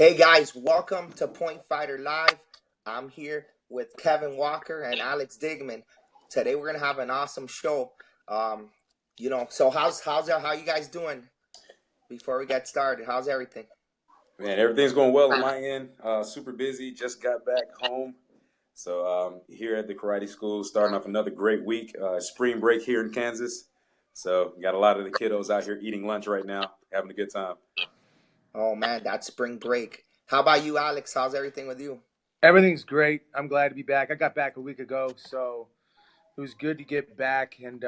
Hey guys, welcome to Point Fighter Live. I'm here with Kevin Walker and Alex Dingmann. Today we're gonna have an awesome show. Um, so how you guys doing? Before we get started, how's everything? Man, everything's going well on my end. Super busy. Just got back home. So here at the karate school, starting off another great week. Spring break here in Kansas. So got a lot of the kiddos out here eating lunch right now, having a good time. Oh man, that's spring break. How about you, Alex? How's everything with you? Everything's great. I'm glad to be back. I got back a week ago, so it was good to get back and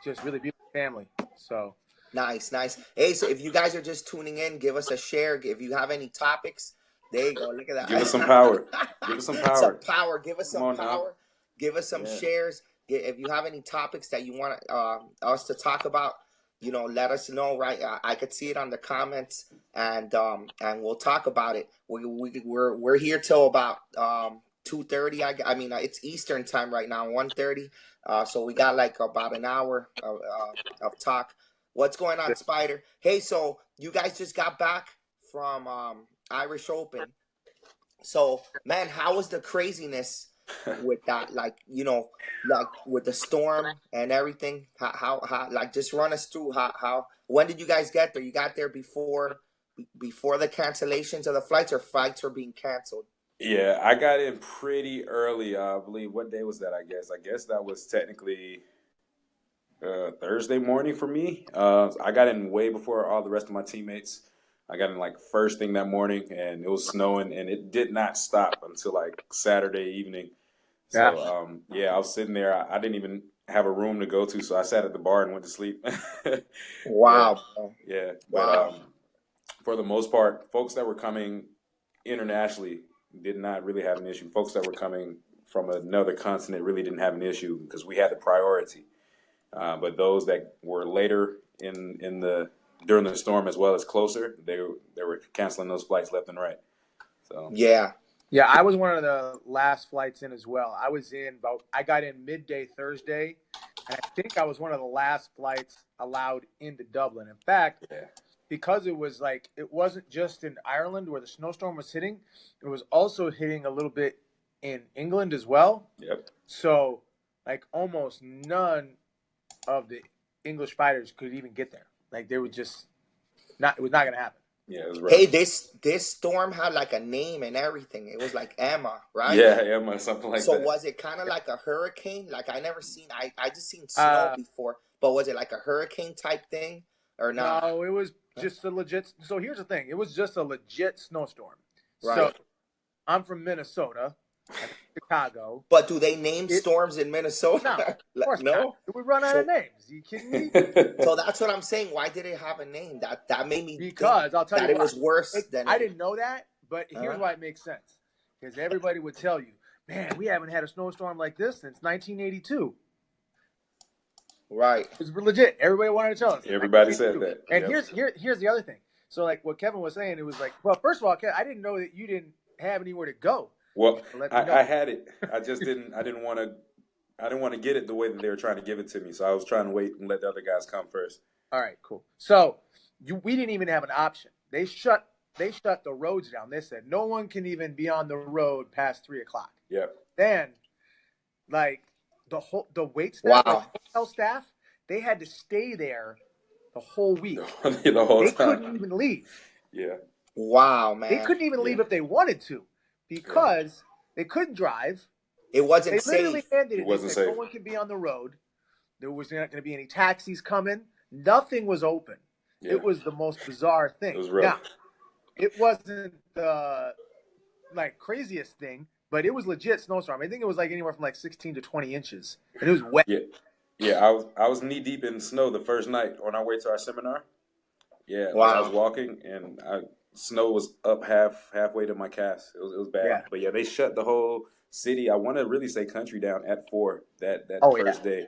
just really be with family. So, Nice, nice. Hey, so if you guys are just tuning in, give us a share. If you have any topics, there you go. Look at Give us some power. Give that. us some Some power. power. Give us Come some on now. power. Give us some Yeah. shares. If you have any topics that you want us to talk about, let us know. Right, I could see it on the comments, and we'll talk about it. We're here till about 2:30. I mean, it's Eastern time right now, 1:30. So we got like about an hour of talk. What's going on, Spider? Hey, so you guys just got back from Irish Open. So, man, how was the craziness with that? Like with the storm and everything. How like just run us through how when did you guys get there? You got there before the cancellations of the flights, or flights were being canceled? Yeah, I got in pretty early. I believe, what day was that? I guess that was technically Thursday morning for me. I got in way before all the rest of my teammates. I got in like first thing that morning, and it was snowing, and it did not stop until like Saturday evening. yeah. So yeah, I was sitting there. I didn't even have a room to go to, so I sat at the bar and went to sleep. Yeah, Wow, bro. yeah. But Wow. for the most part, folks that were coming internationally did not really have an issue. Folks that were coming from another continent really didn't have an issue because we had the priority. But those that were later in the during the storm as well as closer, they were canceling those flights left and right. So Yeah. Yeah, I was one of the last flights in as well. I got in midday Thursday, and I think I was one of the last flights allowed into Dublin. In fact, yeah, because it wasn't just in Ireland where the snowstorm was hitting, it was also hitting a little bit in England as well. yep, So, like almost none of the English fighters could even get there. Like they would just not. It was not going to happen. yeah, it was Hey, rough. this storm had like a name and everything. It was like Emma, right? Yeah, yeah, something like So that. was it kind of like a hurricane? Like I just seen snow Uh, before, but was it like a hurricane type thing or not? no, it was Huh? just a legit. So here's the thing: it was just a legit snowstorm. So Right. I'm from Minnesota. I'm in Chicago. But do they name It storms in No, of Minnesota? course not. No. It would run out of So names. Are you kidding me? so that's what I'm saying. Why did it have a name? That made me think Because I'll tell that you it why. was worse than I it. didn't know that, but here's Huh? why it makes sense. Because everybody would tell you, man, we haven't had a snowstorm like this since 1982. Right. It's legit. Everybody wanted to tell us it's Everybody said 1982. that. And Yep. here's the other thing. So like what Kevin was saying, it was like, well, first of all, I didn't know that you didn't have anywhere to go. Well, So let me I know. had it. I just didn't. I didn't want to get it the way that they were trying to give it to me. So I was trying to wait and let the other guys come first. All right, cool. So we didn't even have an option. They shut the roads down. They said no one can even be on the road past 3 o'clock. Yep. Then like the wait staff, like Wow. hotel staff, they had to stay there the whole week. The whole They time. couldn't even leave. Yeah. Wow, They man. couldn't even Yeah. leave if they wanted to Yeah. because they couldn't drive. It They wasn't literally safe. ended It it. They wasn't said no safe. one can be on the road. There was not going to be any taxis coming. Nothing was open. Yeah. It was the most bizarre It thing. was Now, rough. it wasn't the like craziest thing, but it was legit snowstorm. I think it was like anywhere from like 16 to 20 inches, and it was wet. Yeah. Yeah. I was knee deep in snow the first night on our way to our seminar. Yeah. Like I was Wow. walking and snow was up halfway to my calves. It was bad. Yeah. But yeah, they shut the whole city. I want to really say country down at 4 that Oh yeah. first day.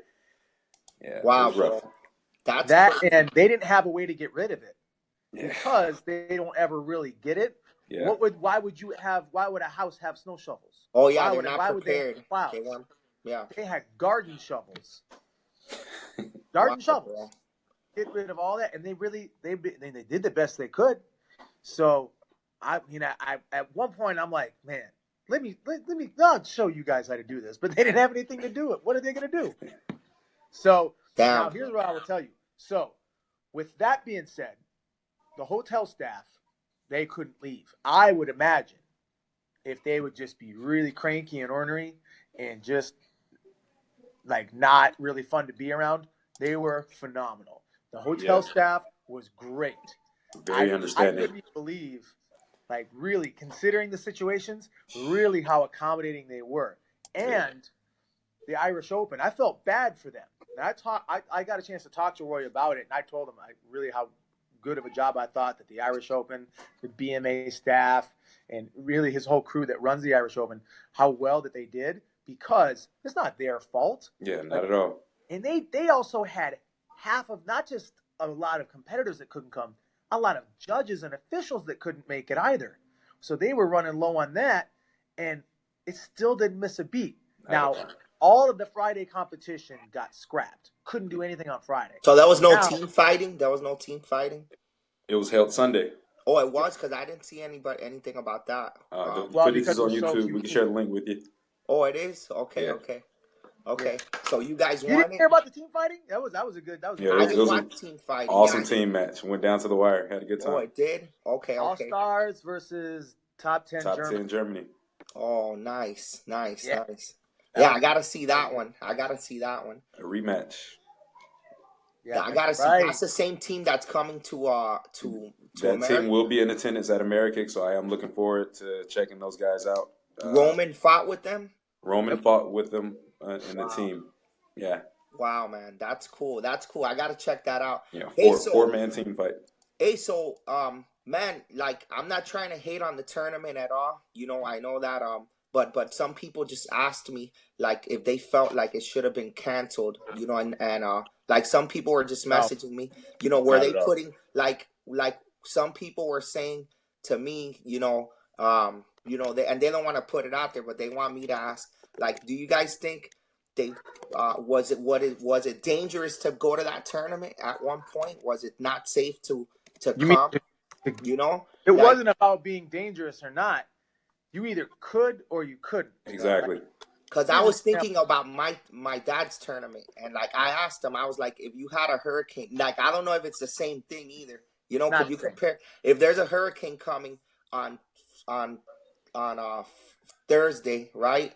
Yeah. It Wow, was rough. bro. That's That crazy. and they didn't have a way to get rid of it Yeah. because they don't ever really get it. Yeah. Why would a house have snow shovels? Oh yeah, Why they're would not why would they have prepared. They plows? weren't. Yeah. They had garden shovels. Wow, Garden bro. shovels. Get rid of all that, and they did the best they could. So I mean, I at one point I'm like, man, let me I'll show you guys how to do this, but they didn't have anything to do it. What are they going to do? So now Damn. here's what I will tell you. So with that being said, the hotel staff, they couldn't leave. I would imagine if they would just be really cranky and ornery and just like not really fun to be around, they were phenomenal. The hotel staff was great. Very I understanding. couldn't even believe, like really considering the situations, really how accommodating they were. And the Irish Open, I felt bad for them. And I got a chance to talk to Roy about it, and I told him really how good of a job I thought that the Irish Open, the BMA staff, and really his whole crew that runs the Irish Open, how well that they did, because it's not their fault. Yeah, not at all. And they also had half of, not just a lot of competitors that couldn't come, a lot of judges and officials that couldn't make it either. So they were running low on that, and it still didn't miss a beat. Now, all of the Friday competition got scrapped. Couldn't do anything on Friday. So there was no team fighting? There was no team fighting? It was held Sunday. Oh, it was? Because I didn't see anything about that. The footage is on YouTube. We can share the link with you. Oh, it is? Okay, okay. Okay. Yeah. So you guys won. You didn't hear about the team fighting? That was a good. That was. Yeah, I it was a team fighting. Awesome team match. Went down to the wire. Had a good time. Oh, it did. Okay. All Stars versus top 10 top Germany. 10 Germany. Oh, nice. Yeah, I gotta see that one. I gotta see that one. A rematch. Yeah, I gotta see. That's the same team that's coming to that America. Team will be in attendance at America, so I am looking forward to checking those guys out. Roman fought with them. Roman fought with them in the team. Yeah. Wow, man, that's cool. That's cool. I gotta check that out. Yeah, four-man team fight. Hey, so man, like I'm not trying to hate on the tournament at all. You know, I know that but some people just asked me like if they felt like it should have been canceled, you know, and like some people were just messaging me, you know, were they putting like some people were saying to me, you know, they don't want to put it out there, but they want me to ask, like, do you guys think they was it dangerous to go to that tournament at one point? Was it not safe to come? You know, it wasn't about being dangerous or not. You either could or you couldn't. Exactly. Because I was thinking about my dad's tournament, and like I asked him, I was like, if you had a hurricane, like I don't know if it's the same thing either. You know, could you compare if there's a hurricane coming on Thursday, right?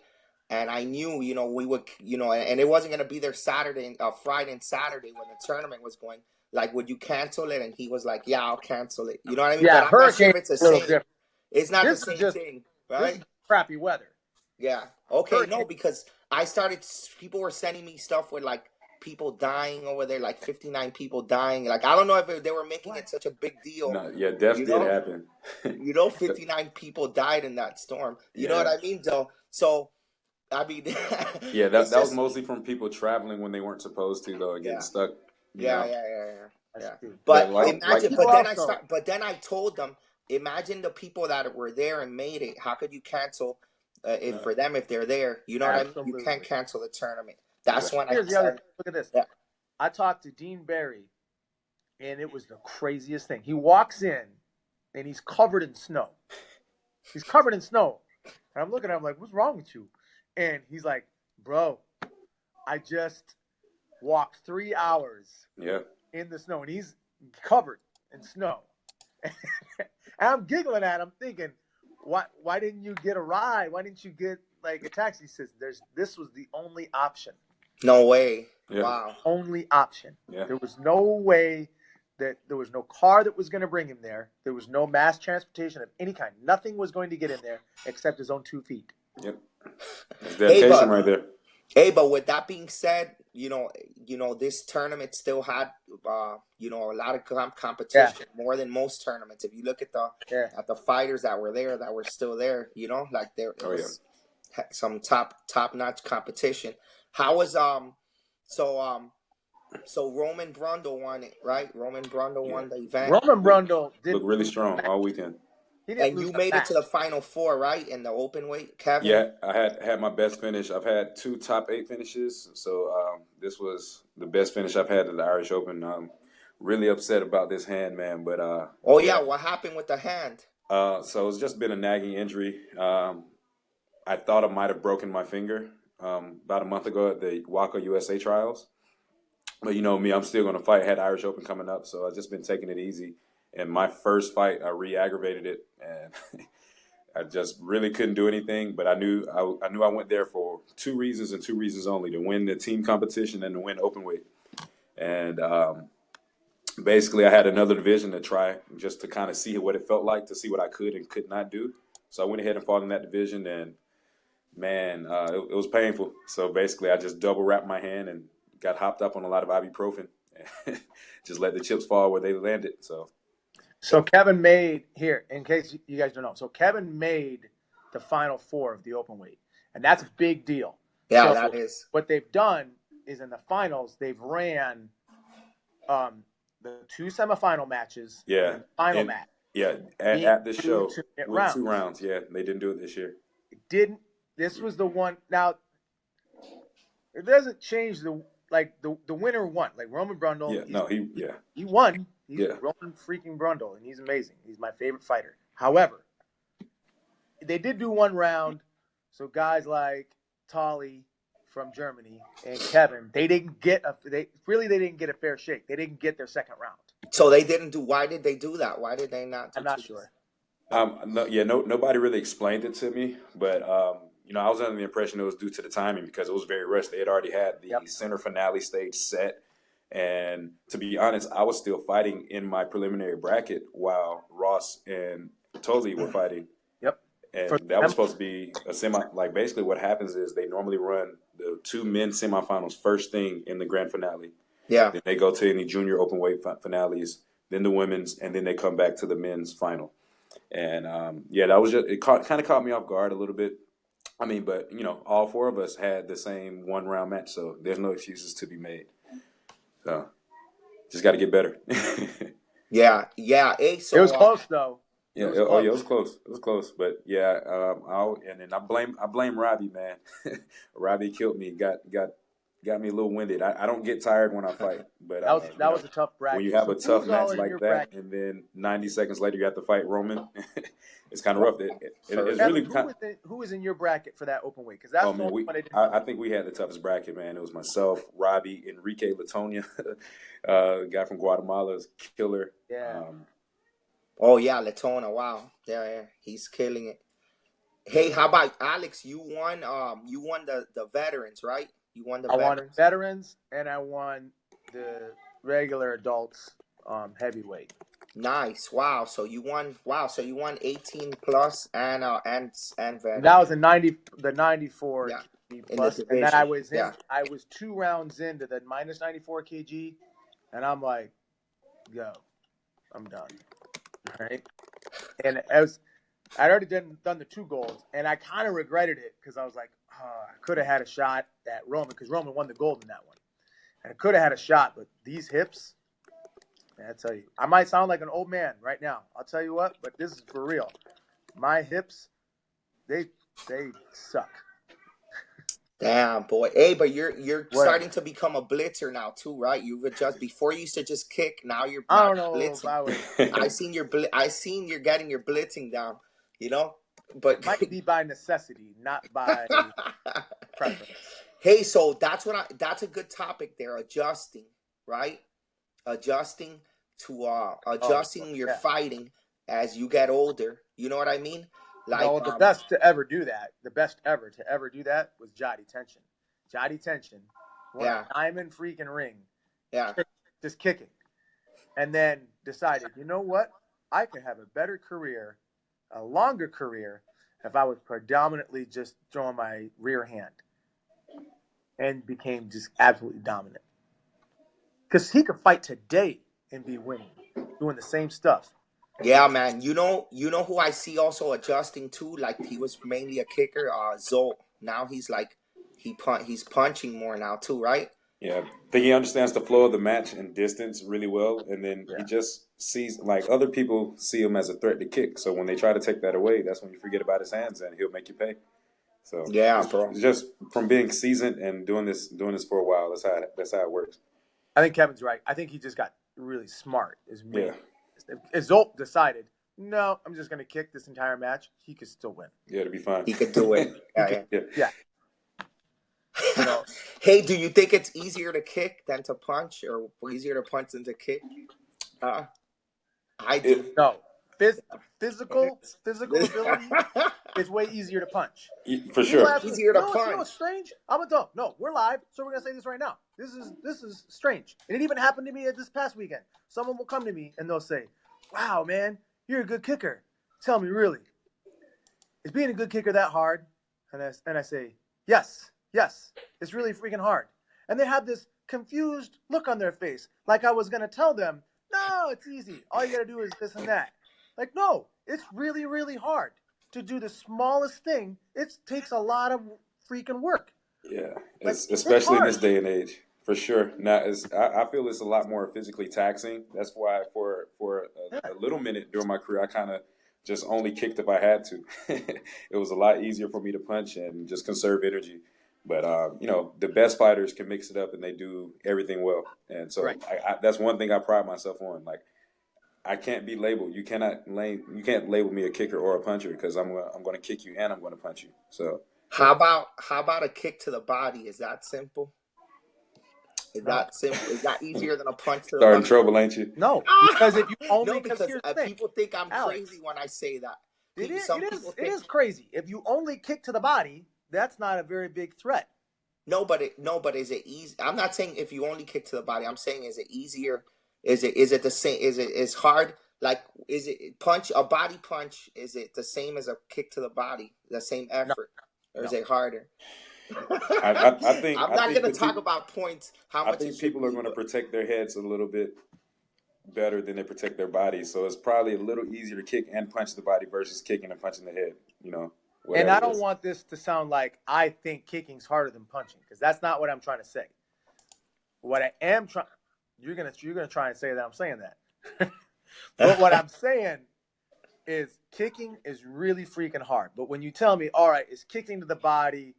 And I knew, you know, we would, you know, and it wasn't gonna be there Friday and Saturday when the tournament was going. Like, would you cancel it? And he was like, yeah, I'll cancel it. You know what I mean? Yeah, but I'm not sure if it's the same. Different. It's not the same thing, right? This is crappy weather. Yeah. Okay. No, because people were sending me stuff with like people dying over there, like 59 people dying. Like I don't know if they were making it such a big deal. No, yeah, death did happen. You know, 59 people died in that storm. You know what I mean, Joe? So, I mean, yeah, that was mostly from people traveling when they weren't supposed to, though, and getting stuck. Yeah. But imagine, but then I told them, imagine the people that were there and made it. How could you cancel it for them if they're there? You know what I mean? You can't cancel the tournament. That's when Here's the other. Look at this. Yeah. I talked to Dean Barry, and it was the craziest thing. He walks in, and he's covered in snow. He's covered in snow. And I'm looking at him like, what's wrong with you? And he's like, bro, I just walked 3 hours in the snow. And he's covered in snow. And I'm giggling at him thinking, why didn't you get a ride? Why didn't you get like a taxi? He says, this was the only option. No way. Yeah. Wow. Only option. Yeah. There was no way that there was no car that was going to bring him there. There was no mass transportation of any kind. Nothing was going to get him there except his own 2 feet. Yep. That's dedication right there. Hey, but with that being said, you know, this tournament still had, you know, a lot of competition, more than most tournaments. If you look at the fighters that were there, that were still there, you know, like there was some top-notch competition. How was so Roman Brundle won it, right? Roman Brundle won the event. Roman Brundle looked really strong all weekend. And you made it to the final 4, right? In the open weight, Kevin? Yeah, I had my best finish. I've had 2 top 8 finishes, so this was the best finish I've had at the Irish Open. I'm really upset about this hand, man, but what happened with the hand? So it's just been a nagging injury. I thought I might have broken my finger about a month ago at the Waka USA trials. But you know me, I'm still going to fight. I had Irish Open coming up, so I've just been taking it easy. And my first fight, I re-aggravated it, and I just really couldn't do anything. But I knew I went there for two reasons and two reasons only: to win the team competition and to win open weight. And basically, I had another division to try just to kind of see what it felt like, to see what I could and could not do. So I went ahead and fought in that division, and man, it was painful. So basically, I just double wrapped my hand and got hopped up on a lot of ibuprofen, and just let the chips fall where they landed. So Kevin made, here, in case you guys don't know, so Kevin made the final four of the open weight, and that's a big deal. Yeah, so that is. What they've done is in the finals, they've ran the two semifinal matches, Yeah, and the final and match. yeah, at the show with 2 rounds. Yeah, they didn't do it this year. It didn't. This was the one. Now, it doesn't change the winner won. Like Roman Brundle. Yeah, he won. He's Yeah. Roman freaking Brundle, and he's amazing. He's my favorite fighter. However, they did do one round, so guys like Tolly from Germany and Kevin, they didn't get they didn't get a fair shake. They didn't get their second round. So they didn't do. Why did they do that? Why did they not? I'm not sure. Nobody really explained it to me, but you know, I was under the impression it was due to the timing because it was very rushed. They had already had the center finale stage set, and to be honest, I was still fighting in my preliminary bracket while Ross and Tolley were fighting. Yep. And that was supposed to be a semi. Like basically, what happens is they normally run the two men semifinals first thing in the grand finale. Yeah. Then they go to any junior open weight finales, then the women's, and then they come back to the men's final. And that was just kind of caught me off guard a little bit. I mean, but you know, all four of us had the same 1 round match, so there's no excuses to be made. So just got to get better. Yeah. Hey, so it was close though. Yeah, it was close. It was close, but yeah, I blame Robbie, man. Robbie killed me. Got me a little winded. I don't get tired when I fight, but that was a tough bracket. When you have a tough match like that, bracket? And then 90 seconds later you have to fight Roman, it's kind of rough. It's really who was in your bracket for that open weight? Because that's I think we had the toughest bracket, man. It was myself, Robbie, Enrique Latonia, guy from Guatemala, is killer. Yeah. Oh yeah, Latona. Wow. Yeah, he's killing it. Hey, how about Alex? You won. You won the veterans, right? You won the veterans. I won veterans, and I won the regular adults heavyweight. Nice. Wow. So you won. Wow. So you won 18 plus and veterans. That was the 94 yeah. plus, and then I was 2 rounds into the minus 94 kg, and I'm like, yo, I'm done. Right. And I'd already done the 2 goals, and I kind of regretted it because I was like, I could have had a shot at Roman because Roman won the gold in that one. And I could have had a shot, but these hips, man, I tell you, I might sound like an old man right now. I'll tell you what, but this is for real. My hips, they suck. Damn, boy. Hey, but you're starting to become a blitzer now too, right? You've adjusted. Before you used to just kick. Now you're I don't know blitzing. I seen you're getting your blitzing down. You know, but it might be by necessity, not by preference. Hey, so that's a good topic there. Adjusting, right? Adjusting to your fighting as you get older. You know what I mean? Like the best to ever do that, was Jody Tension. Jody Tension won a diamond freaking ring. Yeah. Just kicking. And then decided, you know what? I could have a better career, a longer career, if I was predominantly just throwing my rear hand. And became just absolutely dominant. Because he could fight today and be winning, doing the same stuff. Yeah, man. You know who I see also adjusting too? Like he was mainly a kicker, Zolt. Now he's like he's punching more now too, right? Yeah. I think he understands the flow of the match and distance really well, and then he just sees like other people see him as a threat to kick. So when they try to take that away, that's when you forget about his hands and he'll make you pay. So bro. It's just from being seasoned and doing this for a while. That's how it works. I think Kevin's right. I think he just got really smart. As Zolt decided, no, I'm just going to kick this entire match, he could still win. Yeah, it'll be fine. He could do it. Yeah. You know, Hey, do you think it's easier to kick than to punch, or easier to punch than to kick? I do. no. Physical ability is way easier to punch. For People sure. ask me, Easier to you know punch. what's strange? I'm a dumb. No, we're live, so we're gonna say this right now. This is strange. And it even happened to me this past weekend. Someone will come to me and they'll say, "Wow, man, you're a good kicker. Tell me, really, is being a good kicker that hard?" And I say, yes, it's really freaking hard. And they have this confused look on their face, like I was gonna tell them, "No, it's easy. All you gotta do is this and that." Like, no, it's really, really hard to do the smallest thing. It takes a lot of freaking work. Yeah, Like, especially in this day and age, for sure. Now, I feel it's a lot more physically taxing. That's why for a little minute during my career, I kind of just only kicked if I had to. It was a lot easier for me to punch and just conserve energy. But the best fighters can mix it up and they do everything well. And so right. that's one thing I pride myself on. Like, I can't be labeled. You can't label me a kicker or a puncher because I'm gonna kick you and I'm gonna punch you. So How about a kick to the body? Is that simple? Is that simple? Is that easier than a punch to the starting body? trouble, ain't you? No, because if you only No, because here's the thing, people think I'm Alex, crazy when I say that. It Think is crazy. If you only kick to the body, that's not a very big threat. no, but is it easy? I'm not saying if you only kick to the body. I'm saying is it easier? Is it the same? Is it as hard? Like is it punch a body punch? Is it the same as a kick to the body? The same No, effort, or is no. it harder? I think I'm not going to talk people, about points. How I much it think should people are be? going to But protect their heads a little bit better than they protect their bodies. So it's probably a little easier to kick and punch the body versus kicking and punching the head. And Whatever I it don't is. want this to sound like I think kicking's harder than punching, because that's not what I'm trying to say. What I am trying, you're gonna try and say that I'm saying that, but what I'm saying is kicking is really freaking hard. But when you tell me, all right, is kicking to the body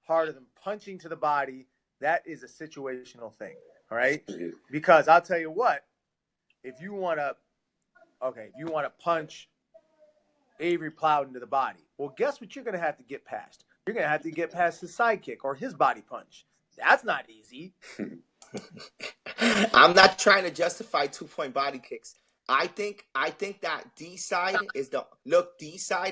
harder than punching to the body? That is a situational thing, all right? Because I'll tell you what, if you want to punch Avery Plowden to the body, well, guess what you're going to have to get past? You're going to have to get past his sidekick or his body punch. That's not easy. I'm not trying to justify 2 point body kicks. I think that D side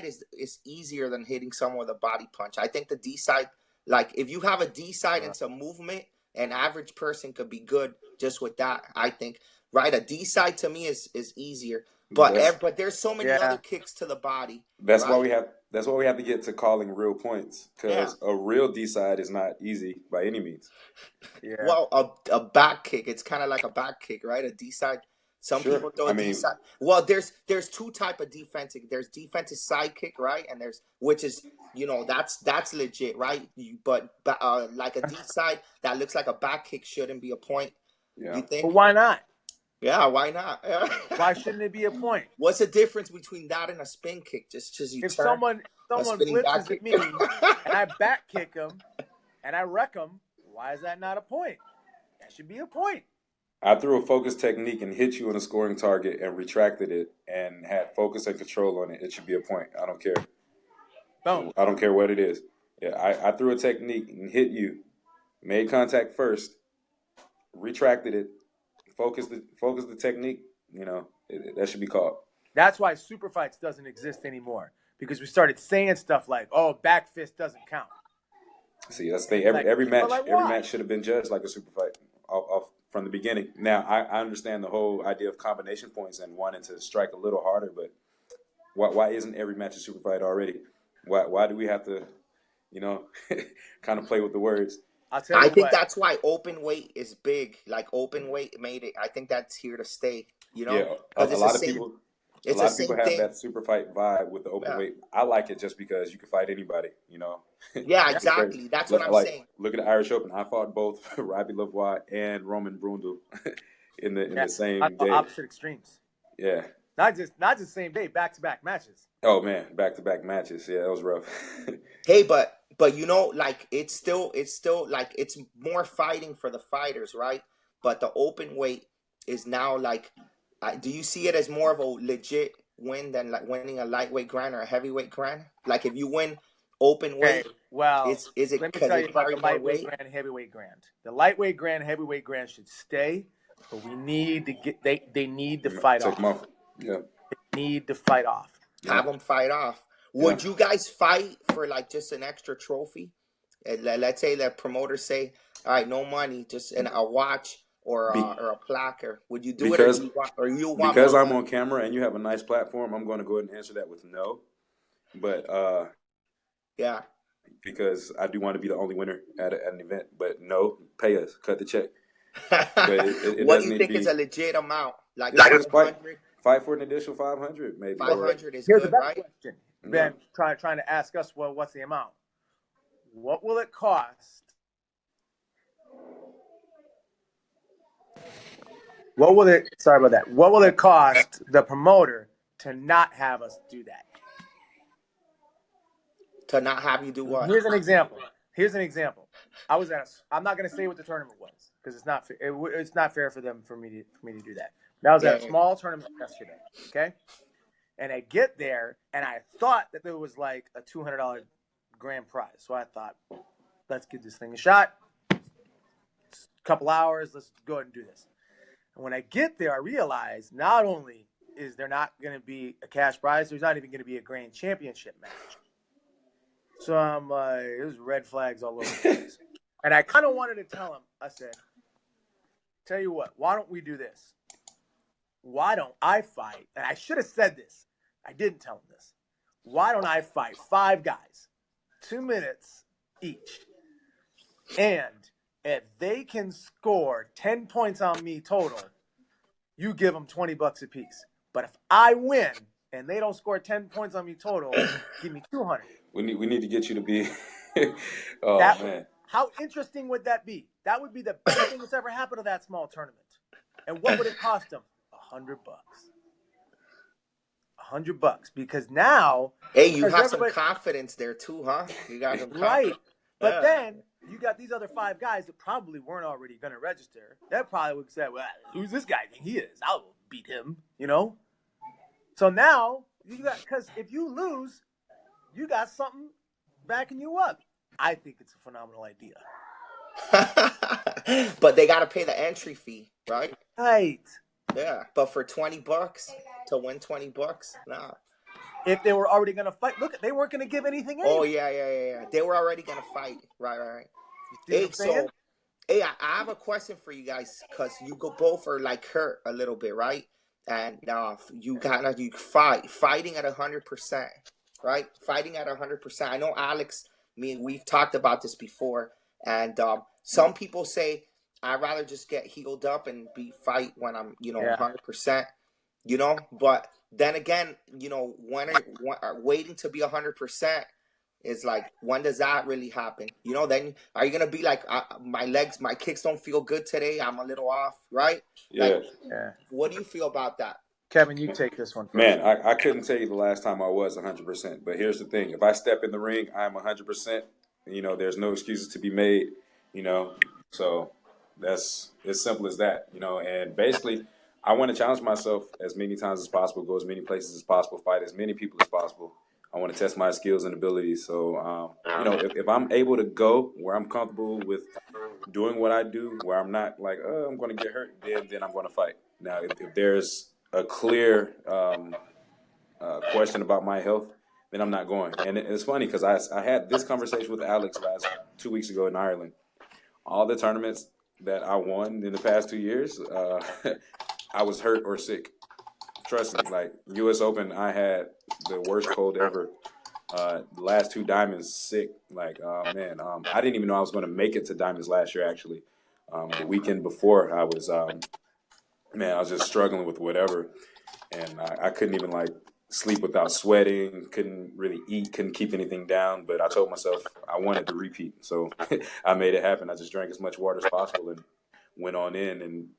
is easier than hitting someone with a body punch. I think the D side, like if you have a D side and some movement, an average person could be good just with that. I think right, a D side to me is easier. But That's but there's so many other Yeah. kicks to the body, that's why right? we have to get to calling real points Yeah. because a real D side is not easy by any means. Yeah. Well, a back kick, it's kind of like a back kick, right? A D side. Some Sure. people throw I a D mean, side. Well, there's two type of defensive. There's defensive side kick, right? And there's which is that's legit, right? But like a D side that looks like a back kick shouldn't be a point. yeah. You But think? why not? Yeah, why not? Why shouldn't it be a point? What's the difference between that and a spin kick? Just as you If turn a someone spinning back blitzes at kick. me and I back kick him and I wreck him, why is that not a point? That should be a point. I threw a focus technique and hit you on a scoring target and retracted it and had focus and control on it. It should be a point. I don't care. Boom. I don't care what it is. Yeah, I threw a technique and hit you, made contact first, retracted it, focused the technique. That should be called. That's why super fights doesn't exist anymore, because we started saying stuff like, "Oh, back fist doesn't count." See, that's the thing. Every But match like, why? should have been judged like a super fight off from the beginning. Now I understand the whole idea of combination points and wanting to strike a little harder, but why isn't every match a super fight already? Why do we have to, kind of play with the words? I'll tell I you think what. that's why open weight is big. Like open weight made it. I think that's here to stay. Yeah, Because a lot of people. A it's the lot of people same have thing. that super fight vibe with the open Yeah, weight. I like it just because you can fight anybody. yeah, Yeah. It's crazy. exactly. That's what I'm Like, saying. look at the Irish Open. I fought both Robbie Lavoie and Roman Brundle in Yeah. the same day. Opposite extremes. Yeah. Not just same day, back to back matches. Oh man, back to back matches. Yeah, that was rough. Hey, but like it's still like it's more fighting for the fighters, right? But the open weight is now like, do you see it as more of a legit? win than like winning a lightweight grand or a heavyweight grand? Like if you win open weight, Okay, well, is it let me because tell they you about carry the more lightweight weight? grand, heavyweight grand. The lightweight grand, heavyweight grand should stay, but we need to get they need to fight Take them off. off. Yeah. They need to fight off. Yeah. Have them fight off. Yeah. Would you guys fight for like just an extra trophy? Let's say the promoters say, "All right, no money, just a watch Be, or a placard." Would you do it, or because do you want because I'm money? on camera and you have a nice platform, I'm going to go ahead and answer that with no. But Yeah. because I do want to be the only winner at an event. But no, pay us, cut the check. But it What do doesn't you need to think is be. a legit amount? Like Just 500? fight for an additional 500 maybe, or 500 is Here's a good, better right? question. yeah. Ben trying to ask us, well, what's the amount? What will it cost? Sorry about that. What will it cost the promoter to not have us do that? To not have you do what? Here's an example. I'm not going to say what the tournament was because it's not fair. It's not fair for me to do that. That was at a small tournament yesterday. Okay, and I get there and I thought that there was like a $200 grand prize. So I thought, let's give this thing a shot. It's a couple hours. Let's go ahead and do this. And when I get there, I realize not only is there not going to be a cash prize, there's not even going to be a grand championship match. So I'm like, there's red flags all over the place. And I kind of wanted to tell him, I said, tell you what, why don't we do this? Why don't I fight? And I should have said this. I didn't tell him this. Why don't I fight 5 guys, 2 minutes each? And if they can score 10 points on me total, you give them $20 a piece. But if I win and they don't score 10 points on me total, give me 200. We need to get you to be. Oh man, how interesting would that be? That would be the best thing that's ever happened to that small tournament. And what would it cost them? $100. $100 because now. Hey, you have some confidence there too, huh? You got some right. But then you got these other 5 guys that probably weren't already going to register. That probably would say, well, who's this guy think he is? I'll beat him, So now you got, because if you lose, you got something backing you up. I think it's a phenomenal idea. But they got to pay the entry fee, right? Right. Yeah, but for $20 to win $20, nah. If they were already gonna fight, look, they weren't gonna give anything. Oh yeah. They were already gonna fight, right. Hey, so, hey, I have a question for you guys because you both are like hurt a little bit, right? And you fighting at 100%, right? Fighting at 100%. I know Alex, we've talked about this before, and some people say I'd rather just get healed up and fight when I'm 100%, But then again, when waiting to be 100% is like, when does that really happen? Then are you gonna be like, my kicks don't feel good today, I'm a little off, right? Yeah. What do you feel about that? Kevin, you take this one first. Man, I couldn't tell you the last time I was 100%. But here's the thing: if I step in the ring, I'm 100%. There's no excuses to be made. So that's as simple as that. And basically, I want to challenge myself as many times as possible, go as many places as possible, fight as many people as possible. I want to test my skills and abilities. So, if I'm able to go where I'm comfortable with doing what I do, where I'm not like, oh, I'm going to get hurt, then I'm going to fight. Now, if there's a clear question about my health, then I'm not going. And it's funny because I had this conversation with Alex 2 weeks ago in Ireland. All the tournaments that I won in the past 2 years, I was hurt or sick. Trust me, like U.S. Open, I had the worst cold ever. The last 2 diamonds, sick. Like, man, I didn't even know I was going to make it to diamonds last year. Actually, the weekend before, I was just struggling with whatever, and I couldn't even like sleep without sweating. Couldn't really eat. Couldn't keep anything down. But I told myself I wanted to repeat, so I made it happen. I just drank as much water as possible and went on in, and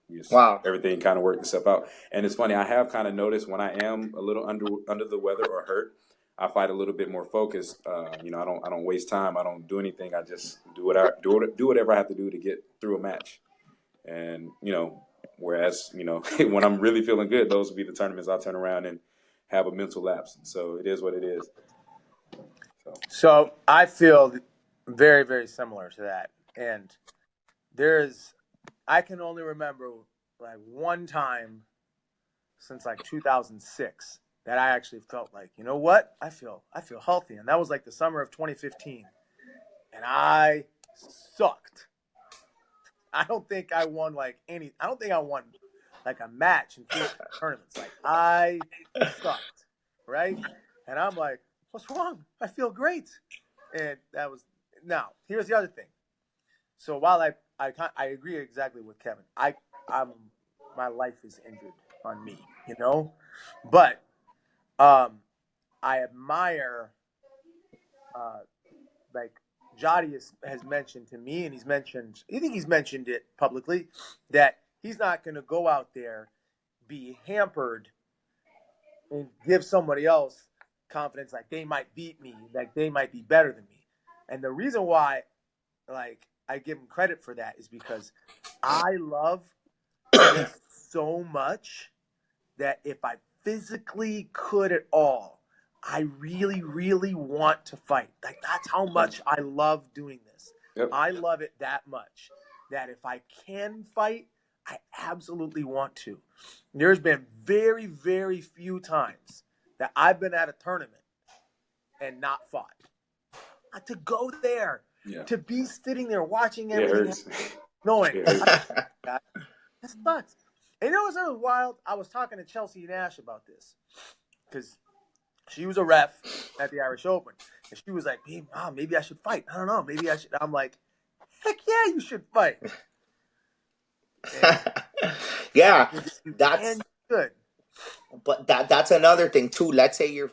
everything kind of worked itself out. And it's funny, I have kind of noticed when I am a little under the weather or hurt, I fight a little bit more focused. I don't waste time. I don't do anything. I just do whatever I have to do to get through a match. And whereas when I'm really feeling good, those would be the tournaments I'll turn around and have a mental lapse. So it is what it is. So I feel very, very similar to that. And I can only remember like one time since like 2006 that I actually felt like, you know what? I feel healthy. And that was like the summer of 2015. And I sucked. I don't think I won like a match in 15 tournaments. Like I sucked, right? And I'm like, what's wrong? I feel great. And that was now. Here's the other thing. So while I agree exactly with Kevin, I'm my life is injured on me, you know, but I admire like Jody has mentioned to me, and I think he's mentioned it publicly, that he's not going to go out there, be hampered, and give somebody else confidence like they might beat me, like they might be better than me. And the reason why, like, I give him credit for that is because I love tennis so much that if I physically could at all, I really, really want to fight. Like that's how much I love doing this. Yep. I love it that much that if I can fight, I absolutely want to. There's been very, very few times that I've been at a tournament and not fought. To go there, to be sitting there watching everything, knowing that sucks. And you know what's wild? I was talking to Chelsea Nash about this because she was a ref at the Irish Open, and she was like, "Hey, Mom, maybe I should fight. I don't know. Maybe I should." I'm like, "Heck yeah, you should fight." Yeah, you that's good. But that's another thing too. Let's say you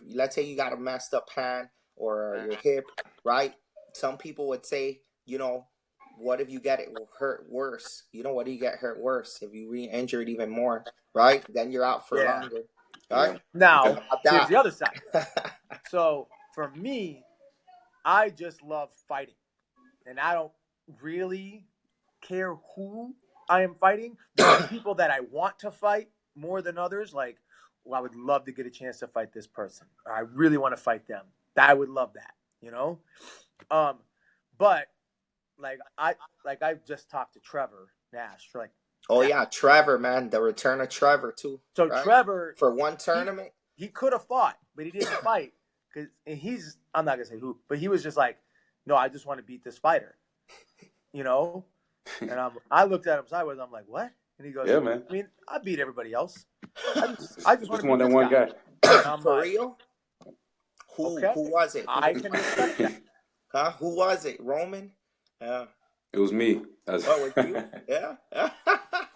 got a messed up hand or your hip, right? Some people would say, what if you get it hurt worse? What do you get hurt worse if you re-injure it even more, right? Then you're out for longer, right? Yeah. Now, here's the other side. So for me, I just love fighting, and I don't really care who I am fighting. There's people that I want to fight more than others. Like, well, I would love to get a chance to fight this person. I really want to fight them. I would love that, you know. But I just talked to Trevor Nash. Like, oh yeah, Trevor, man, the return of Trevor too. So right? Trevor, for one tournament, he could have fought, but he didn't fight because I'm not gonna say who, but he was just like, no, I just want to beat this fighter, you know. And I looked at him sideways. I'm like, what? And he goes, yeah, man. I mean, I beat everybody else. I just want to beat that this one guy. I'm for like, real? Who okay, who was it? I can respect that. Huh? Who was it? Roman? Yeah. It was me. Oh, was you? Yeah.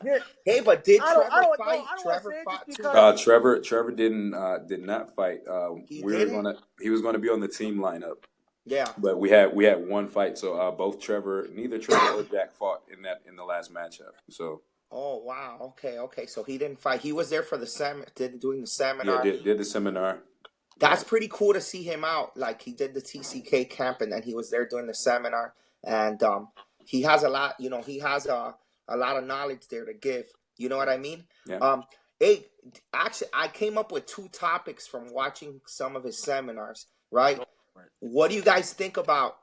Here, Hey, but did Trevor fight? I don't Trevor say fought too. Trevor did not fight. He was gonna be on the team lineup. Yeah. But we had one fight, so neither Trevor or Jack fought in the last matchup. So. Oh wow. Okay. So he didn't fight. He was there for doing the seminar. Yeah, did the seminar. That's pretty cool to see him out. Like he did the TCK camp, and then he was there doing the seminar. And he has a lot. He has a lot of knowledge there to give. You know what I mean? Yeah. Hey, actually, I came up with 2 topics from watching some of his seminars. Right? What do you guys think about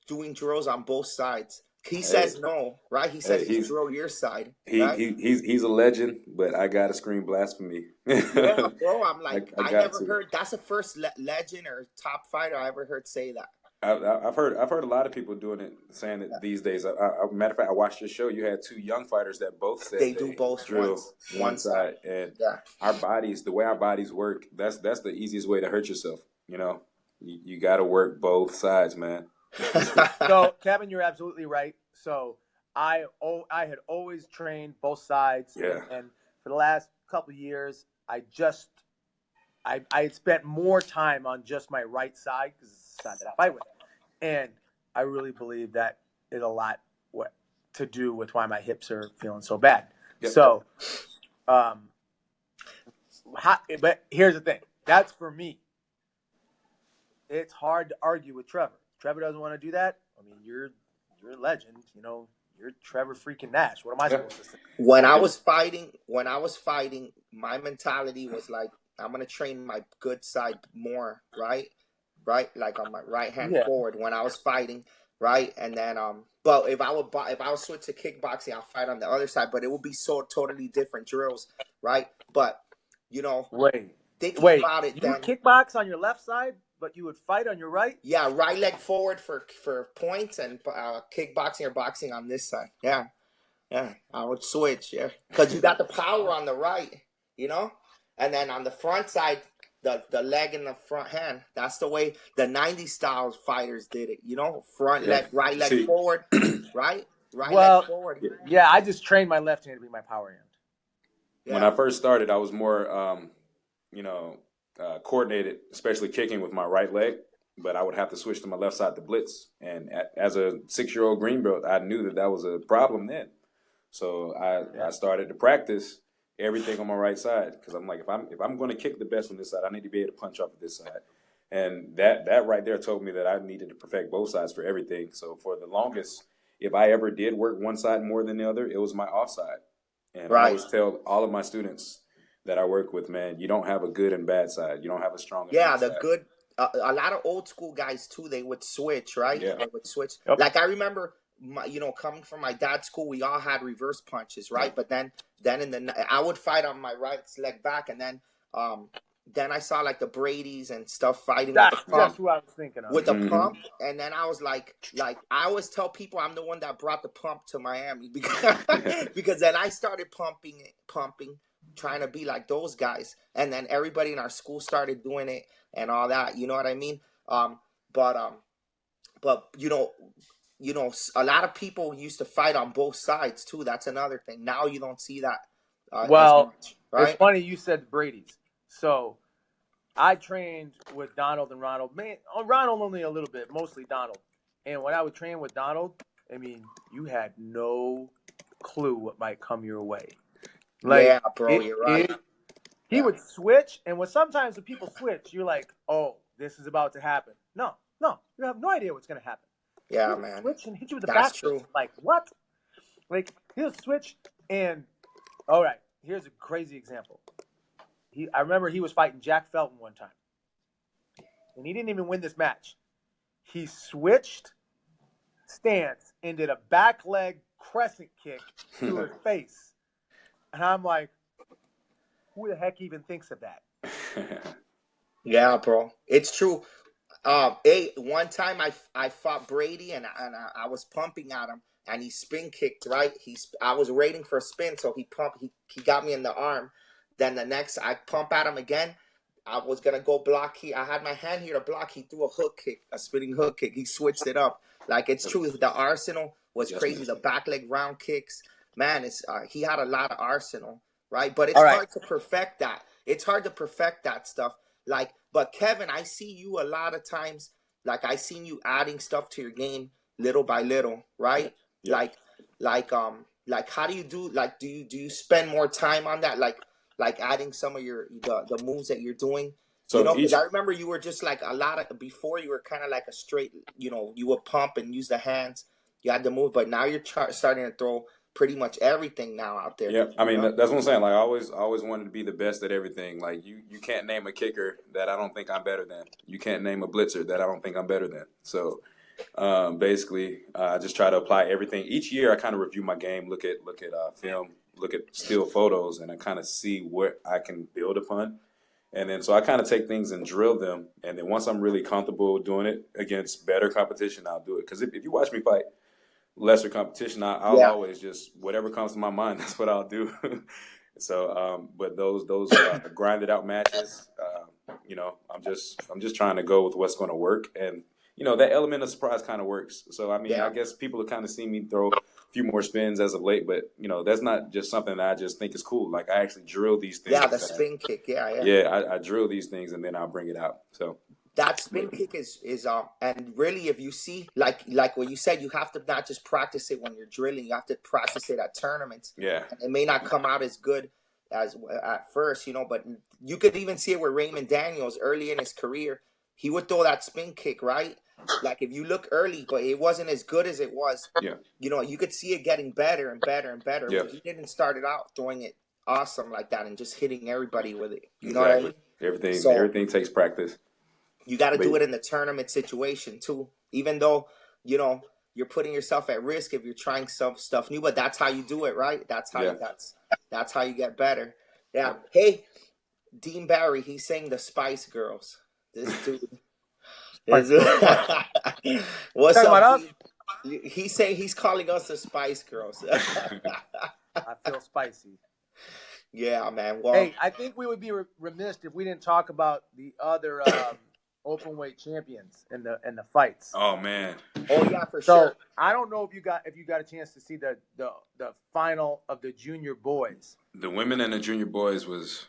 doing drills on both sides? He says no, right? He says he's drill your side. Right? He's a legend, but I gotta scream blasphemy. Yeah, bro. I'm like, I never heard. That's the first legend or top fighter I ever heard say that. I've heard a lot of people saying it these days. Matter of fact, I watched your show. You had 2 young fighters that both said they do both drill one side, and our bodies, the way our bodies work, that's the easiest way to hurt yourself. You got to work both sides, man. So, Kevin, you're absolutely right. So, I had always trained both sides, and for the last couple of years, I had spent more time on just my right side because it's the side that I fight with, and I really believe that is a lot to do with why my hips are feeling so bad. Yep. So, but here's the thing. That's for me. It's hard to argue with Trevor. Trevor doesn't want to do that. I mean, you're a legend, you're Trevor freaking Nash. What am I supposed to say? When I was fighting, my mentality was like, I'm gonna train my good side more, right? Like on my right hand forward when I was fighting, right? And then but if I would switch to kickboxing, I'll fight on the other side, but it would be so totally different drills, right? But thinking about it, you then would kickbox on your left side, but you would fight on your right? yeah, right leg forward for points, and kickboxing or boxing on this side. Yeah, I would switch. Yeah, because you got the power on the right, and then on the front side, the leg in the front hand. That's the way the '90s style fighters did it. Front leg, right leg forward, right leg forward. Yeah, I just trained my left hand to be my power hand. Yeah. When I first started, I was more, coordinated, especially kicking with my right leg. But I would have to switch to my left side to blitz. And as a 6-year-old green belt, I knew that was a problem then. So I started to practice everything on my right side because I'm like, if I'm going to kick the best on this side, I need to be able to punch off of this side. And that right there told me that I needed to perfect both sides for everything. So for the longest, if I ever did work one side more than the other, it was my offside. And I always tell all of my students that I work with, man, you don't have a good and bad side. You don't have a strong and weak side. Good. A lot of old school guys too. They would switch, right? Yeah. They would switch. Yep. Like I remember, coming from my dad's school, we all had reverse punches, right? Yep. But then I would fight on my right leg back, and then I saw like the Brady's and stuff fighting with the pump. That's who I was thinking of. With the pump, and then I was like I always tell people I'm the one that brought the pump to Miami because then I started pumping, trying to be like those guys, and then everybody in our school started doing it and all that. You know what I mean? But a lot of people used to fight on both sides too. That's another thing. Now you don't see that. As much, right? It's funny you said Brady's. So I trained with Donald and Ronald. Man, Ronald only a little bit, mostly Donald. And when I would train with Donald, I mean, you had no clue what might come your way. Like, yeah, bro, you're right. He would switch, and sometimes when people switch, you're like, "Oh, this is about to happen." No, you have no idea what's going to happen. Yeah, man. Switch and hit you with the back. True. Like what? Like he'll switch, and all right. Here's a crazy example. I remember he was fighting Jack Felton one time, and he didn't even win this match. He switched stance and did a back leg crescent kick to his face, and I'm like, who the heck even thinks of that? Yeah, bro, it's true. One time I fought Brady, and I was pumping at him, and he spin kicked, right? I was waiting for a spin, so he got me in the arm. Then the next I pump at him again. I was gonna go block. I had my hand here to block. He threw a hook kick, a spinning hook kick. He switched it up. Like, it's true. The arsenal was crazy. The back leg round kicks, man. He had a lot of arsenal, right? But it's hard to perfect that. It's hard to perfect that stuff. Like, but Kevin, I see you a lot of times. Like, I seen you adding stuff to your game little by little, right? Yeah. Like how do you do? Like, do you spend more time on that? Like adding some of the moves that you're doing. So because I remember you were just like before you were kind of like a straight, you would pump and use the hands. You had to move, but now you're starting to throw pretty much everything now out there. Yeah, I mean, that's what I'm saying. Like, I always wanted to be the best at everything. Like, you can't name a kicker that I don't think I'm better than. You can't name a blitzer that I don't think I'm better than. So basically, I just try to apply everything. Each year, I kind of review my game, look at film, look at still photos, and I kind of see what I can build upon. And then so I kind of take things and drill them. And then once I'm really comfortable doing it against better competition, I'll do it. Because if you watch me fight lesser competition, I'll always just, whatever comes to my mind, that's what I'll do. So, but those grinded out matches, I'm just trying to go with what's going to work. And, that element of surprise kind of works. So, I mean, I guess people have kind of seen me throw a few more spins as of late, but, that's not just something that I just think is cool. Like, I actually drill these things. Yeah, the spin kick. Yeah. Yeah, I drill these things and then I'll bring it out. So that spin kick is and really, if you see, like what you said, you have to not just practice it when you're drilling, you have to practice it at tournaments. Yeah. And it may not come out as good as at first, but you could even see it with Raymond Daniels early in his career. He would throw that spin kick, right? like if you look early, but it wasn't as good as it was. Yeah. You know, you could see it getting better and better and better. Yeah. He didn't start it out throwing it awesome like that and just hitting everybody with it. You know what I Exactly. mean? So Everything takes practice. you got to But do it in the tournament situation too. Even though you know you're putting yourself at risk if you're trying some stuff new, but that's how you do it, right? yeah. That's how you get better. Yeah. Yep. Hey, Dean Barry, he's saying the Spice Girls. This dude. Spice Girls. What's Talking about up, us? Dean? He's saying he's calling us the Spice Girls. I feel spicy. Yeah, man. Well, Hey, I think we would be remiss if we didn't talk about the other open weight champions in the fights. Oh man. oh yeah, for So sure. I don't know if you got a chance to see the final of the junior boys. The women and the junior boys was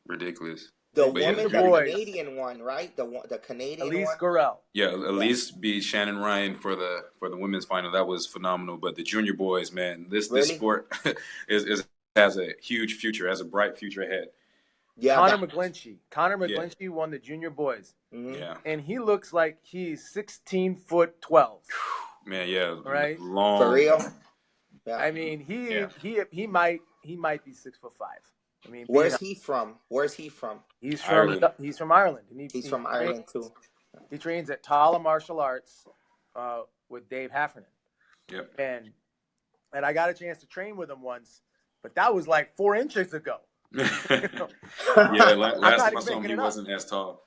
ridiculous. The The But yeah, junior woman, the boys, Canadian one, right? The Canadian Elise one. Gorel. yeah, Elise beat Shannon Ryan for the women's final. That was phenomenal. But the junior boys, man, this Really? sport is has a huge future, has a bright future ahead. Yeah. Connor McGlinchey. Connor Yeah. McGlinchey won the junior boys, Yeah. and he looks like he's 16'12". Man, yeah. Right? Long. For real? Yeah. I mean, Yeah. he might be 6'5". I mean, Where's he from? He's Ireland. from Ireland, and He's from Ireland too. He trains at Tala Martial Arts with Dave Heffernan, Yep. and I got a chance to train with him once, but that was like 4 inches ago. Yeah, I'm last not time I even saw him, making he it up. wasn't as tall.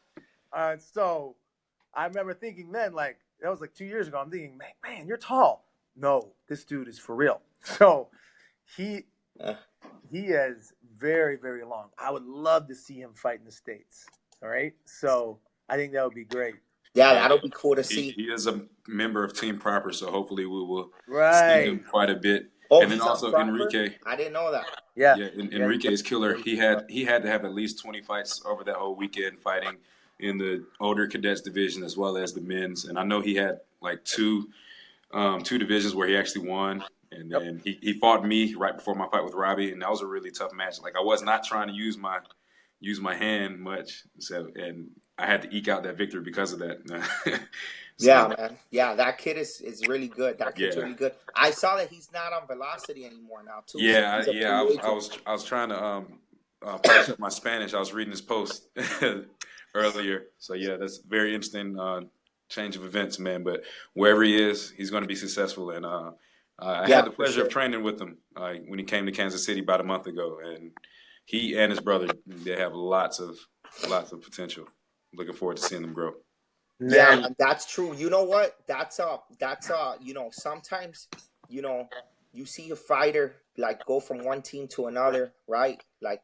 So I remember thinking then, like that was like 2 years ago. I'm thinking, man, you're tall. No, this dude is for real. So he is very, very long. I would love to see him fight in the States. All right, so I think that would be great. Yeah, that'll be cool to He see. is a member of Team Proper, so hopefully we will see Right. him quite a bit. Oh, And then he's on also Proper? Enrique. I didn't know that. Yeah. Yeah, Enrique's killer. He had to have at least 20 fights over that whole weekend fighting in the older cadets division as well as the men's. And I know he had like two divisions where he actually won. And then he fought me right before my fight with Robbie, and that was a really tough match. Like I was not trying to use my hand much, so and I had to eke out that victory because of that. So, Yeah, man. Yeah, that kid is really good. That kid's Yeah. really good. I saw that he's not on Velocity anymore now too. yeah, He's a yeah. free agent. I was trying to polish up my Spanish. I was reading his post earlier, so yeah, that's very interesting change of events, man. But wherever he is, he's going to be successful. And I Yeah, had the for pleasure sure. of training with him when he came to Kansas City about a month ago, and he and his brother, they have lots of potential. Looking forward to seeing them grow. Yeah, man, that's true. You know what? That's you know, sometimes, you know, you see a fighter like go from one team to another, right? Like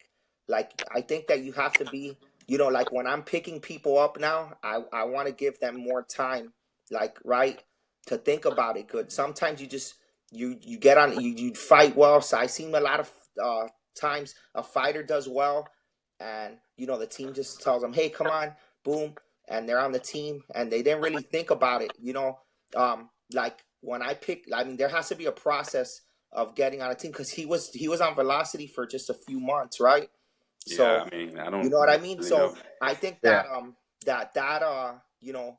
I think that you have to be, you know, like when I'm picking people up now, I want to give them more time, like, right, to think about it good. Sometimes you just you get on you fight well. So I seen a lot of times a fighter does well, and you know the team just tells them, "Hey, come on, boom." And they're on the team and they didn't really think about it, you know. Like when I pick, I mean, there has to be a process of getting on a team because he was on Velocity for just a few months, right? So Yeah, I mean, I don't you know what I mean. really So know. I think Yeah. that you know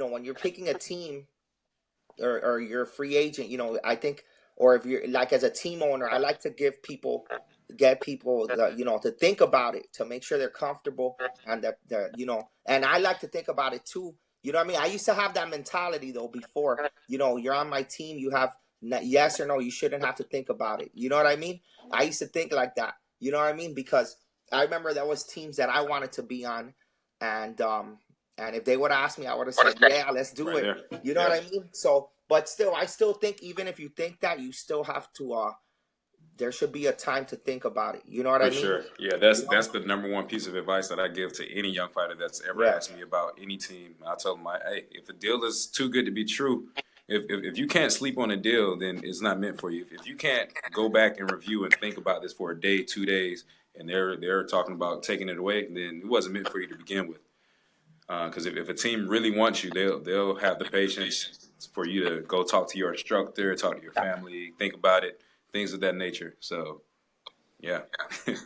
when you're picking a team or you're a free agent, you know, I think, or if you're like as a team owner, I like to get people you know to think about it to make sure they're comfortable and that you know, and I like to think about it too. You know what I mean? I used to have that mentality though before. You know, you're on my team, you have yes or no, you shouldn't have to think about it. You know what I mean? I used to think like that. You know what I mean? Because I remember there was teams that I wanted to be on, and if they would have asked me, I would have said, "Yeah, let's do Right it." there. You know Yeah. what I mean? So, but still, I still think even if you think that, you still have to. There should be a time to think about it. You know what I For mean? sure. Yeah, that's the number one piece of advice that I give to any young fighter that's ever Yeah. asked me about any team. I tell them, hey, if a deal is too good to be true, if you can't sleep on a deal, then it's not meant for you. If you can't go back and review and think about this for a day, 2 days, and they're talking about taking it away, then it wasn't meant for you to begin with. Because if a team really wants you, they'll have the patience for you to go talk to your instructor, talk to your family, think about it, things of that nature. So, yeah.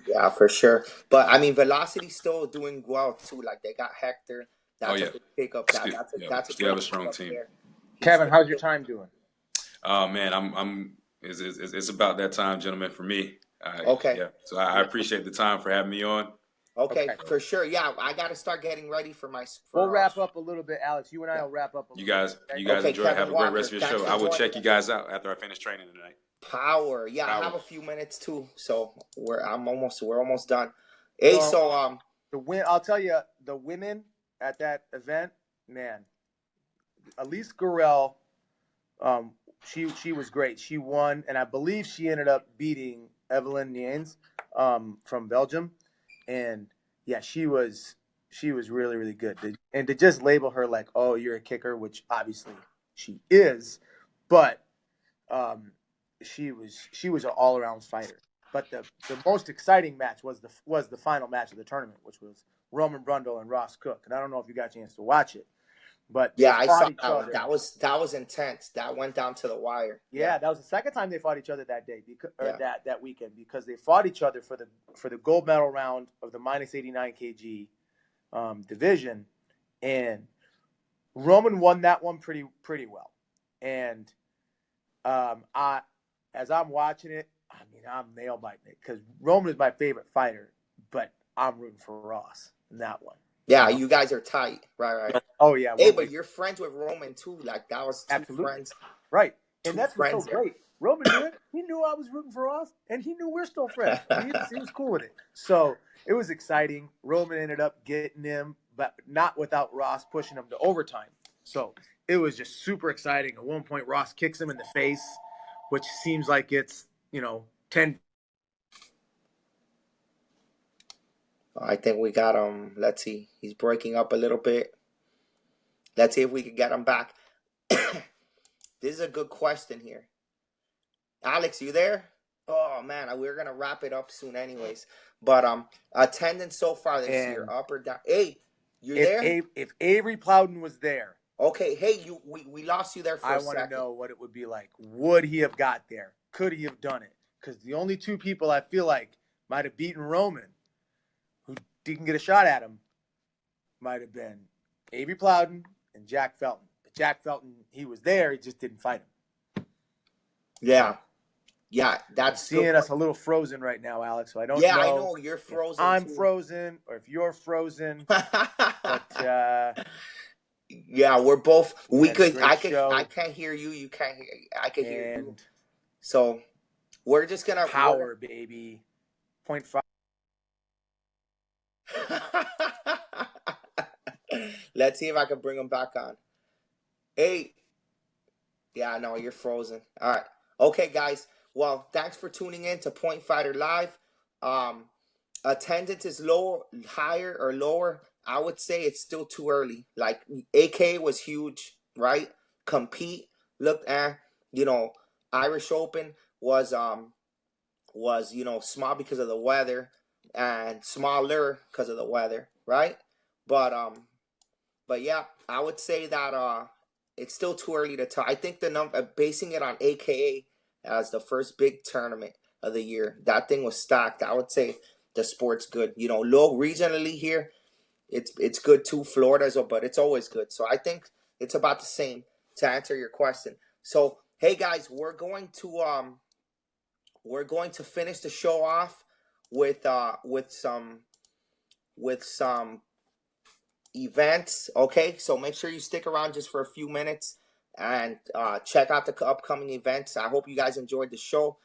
Yeah, for sure. But I mean, Velocity's still doing well too. Like they got Hector. Oh That's a yeah, big pickup. That's a still have great a strong pickup team. there. Kevin, how's your time doing? Oh man, it's about that time, gentlemen, for me. Okay. Yeah, so I appreciate the time for having me on. Okay, Okay. for sure. Yeah, I got to start getting ready for We'll wrap up a little bit, Alex. You and I yeah. will wrap up a You little guys, bit. you Okay? guys Okay, enjoy. Have Kevin a great rest Walker, of your thanks show. for I will joining check you us. guys out after I finish training tonight. Power. Yeah, I Power. have a few minutes too, so we're almost done. Hey, Well, so I'll tell you, the women at that event, man, Elise Gurel, she was great. She won, and I believe she ended up beating Evelyn Niens from Belgium. And yeah, she was really, really good. And to just label her like, oh, you're a kicker, which obviously she is, but she was an all around fighter. But the most exciting match was the final match of the tournament, which was Roman Brundle and Ross Cook. And I don't know if you got a chance to watch it, but they yeah, I fought saw each that one. other. That was intense. That went down to the wire. Yeah, that was the second time they fought each other that day, Yeah. that weekend, because they fought each other for the gold medal round of the minus 89 kg division, and Roman won that one pretty well. And as I'm watching it, I mean, I'm nail biting it because Roman is my favorite fighter, but I'm rooting for Ross in that one. Yeah, you guys are tight. Right. Oh yeah. Hey, but you're friends with Roman too. Like that was two absolutely friends. right, and Two that's what's so friends. great. Roman knew it. He knew I was rooting for Ross, and he knew we're still friends. He was cool with it. So it was exciting. Roman ended up getting him, but not without Ross pushing him to overtime. So it was just super exciting. At one point, Ross kicks him in the face, which seems like it's 10. I think we got him. Let's see. He's breaking up a little bit. Let's see if we can get him back. This is a good question here. Alex, you there? Oh man, we're gonna wrap it up soon, anyways. But attendance so far this year, And up or down? Hey, you if there? if Avery Plowden was there, Okay. Hey, we lost you there for I a want to second. know what it would be like. Would he have got there? Could he have done it? Because the only two people I feel like might have beaten Roman, who didn't get a shot at him, might have been Avery Plowden and Jack Felton. But Jack Felton, he was there, he just didn't fight him. Yeah. So, Yeah, I'm that's seeing good. us a little frozen right now, Alex. So I don't Yeah, know. I know you're frozen. If I'm too. frozen or if you're frozen. But yeah, we're both. we had a great show. I can't hear you. You can't hear. I can hear you. And So we're just gonna power, baby. 0.5. Let's see if I can bring him back on. Hey. Yeah, no, you're frozen. All right. Okay, guys. Well, thanks for tuning in to Point Fighter Live. Attendance is higher or lower. I would say it's still too early. Like AK was huge, right? Compete looked Irish Open was small because of the weather and smaller because of the weather, right? But yeah, I would say that it's still too early to tell. I think the number basing it on AKA as the first big tournament of the year, that thing was stacked. I would say the sport's good. Low regionally here, it's good too. Florida's, but it's always good. So I think it's about the same to answer your question. So hey guys, we're going to finish the show off with some events. Okay, so make sure you stick around just for a few minutes and check out the upcoming events. I hope you guys enjoyed the show,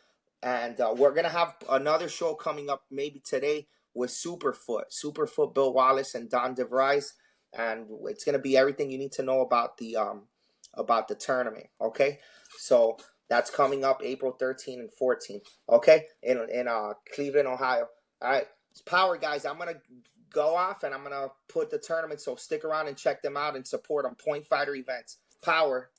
and we're gonna have another show coming up maybe today with Superfoot Bill Wallace and Don DeVries, and it's gonna be everything you need to know about the tournament. Okay, so that's coming up April 13th and 14th. Okay, in Cleveland, Ohio. All right, it's power, guys. I'm gonna go off and I'm gonna put the tournament, so stick around and check them out and support them. Point Fighter events. Power.